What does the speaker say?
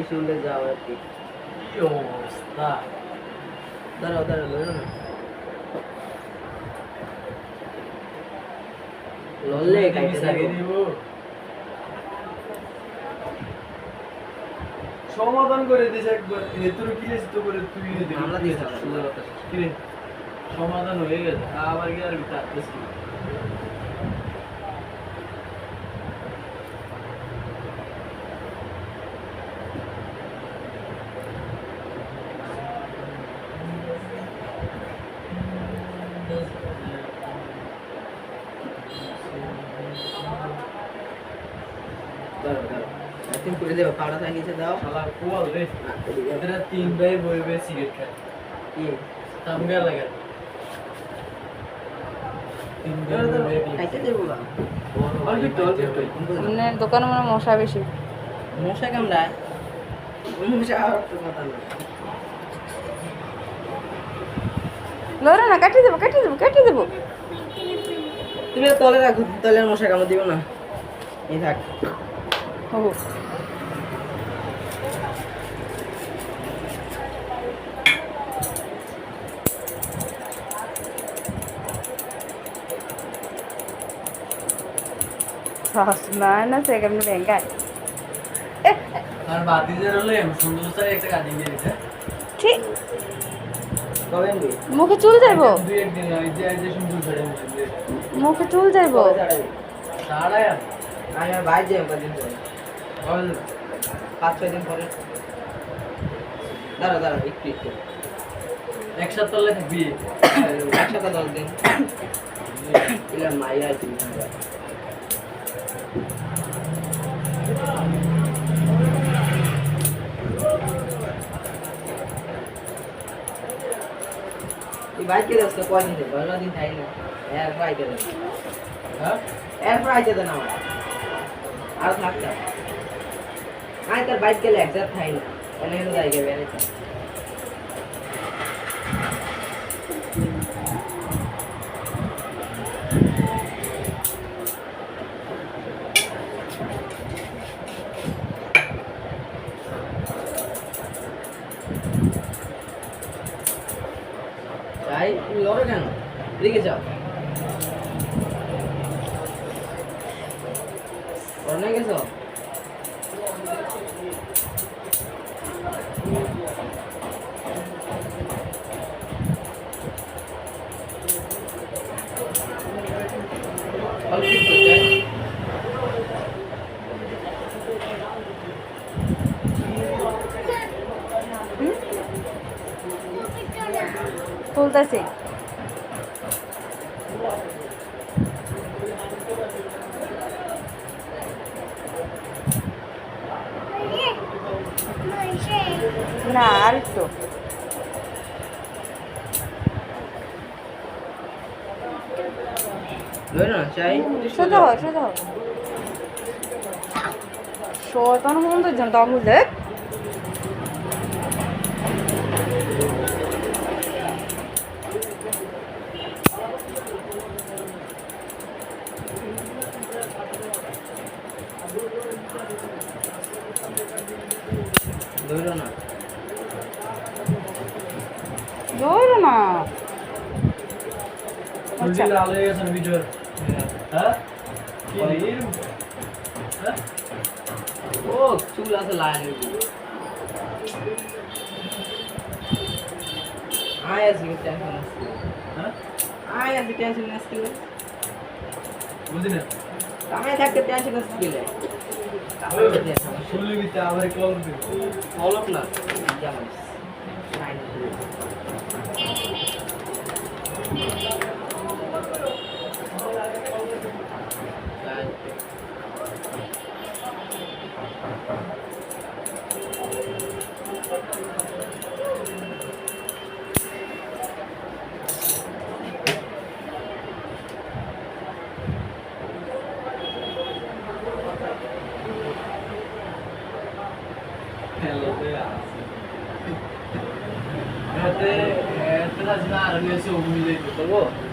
শুনলে যাও আর কি অবস্থা দাঁড়াও দাঁড়াও লড়ো না লড়লে কাইতে থাকো সমাধান করে দিস একবার এতটুকু কি লিস্ট করে তুই আমরা দিয়ে থাকো কি রে সমাধান হয়ে গেছে আবার কি আর বিতাস দাঁড়াও দাঁড়াও একদিন করে দেবো পাউডার নিচে দাও শালা কোয়াল রে এরা তিন ভাই বইবে সিগারেট খায় কি তামগা লাগা তিন ভাই বইবে খাইতে দেবো না অল্প একটু মানে দোকানে মানে মশা বেশি মশা কামড়ায় মশা আর তো কথা না লড়ে না কেটে দেবো কেটে দেবো কেটে দেবো তুমি তলে রাখো তলে আর মশা কামড় দিও না এই থাক হবো না সে কেমন ব্যাংকায় আর বাতিদের হলে সুন্দর স্যার একটা কাটিং দিয়ে দিতে ঠিক কবে আনবি মুখে চুল যাইবো দুই একদিন ওই যে সুন্দর ছেড়ে দিতে মুখে চুল যাইবো সাড়ায় আমি আর বাইরে যাই কদিন পরে বল 5-6 দিন পরে দাঁড়া দাঁড়া একটু একটু এক সপ্তাহ হলে থাকবি একসাথে 10 দিন এগুলো মাইয়া আছে এই বাইকে রাস্তা কয়দিন দেবে 12 দিন থাই না এর বাইকে দেবে হ্যাঁ এর প্রাইজে দেন আমার আর থাকতে আয় তার বাইক গেলে একসাথে থাই না এনে জায়গা বেড়েছে তাই তুমি লড়ো কেন এদিকে যাও অনেক গেছো অল্প একটু যাই তুলতেছি না আর একটু লড়ো না চাই সোজা হয় সোজা হয় শয়তান বন্ধু জন তাহলে লড়ো না ধরো না তুই লাল হয়ে গেছেন ভিডিওর হ্যাঁ কি রে হ্যাঁ ও চুল আছে লাইন আয় আছে কি টেনশন আছে হ্যাঁ আয় আছে টেনশন আছে কি বুঝলি না আমি থাকতে টেনশন আছে কি রে শুনলি বিতে আবার কল দিবি অলপ না যেমন sign Este es la zona de ese humilde. করবো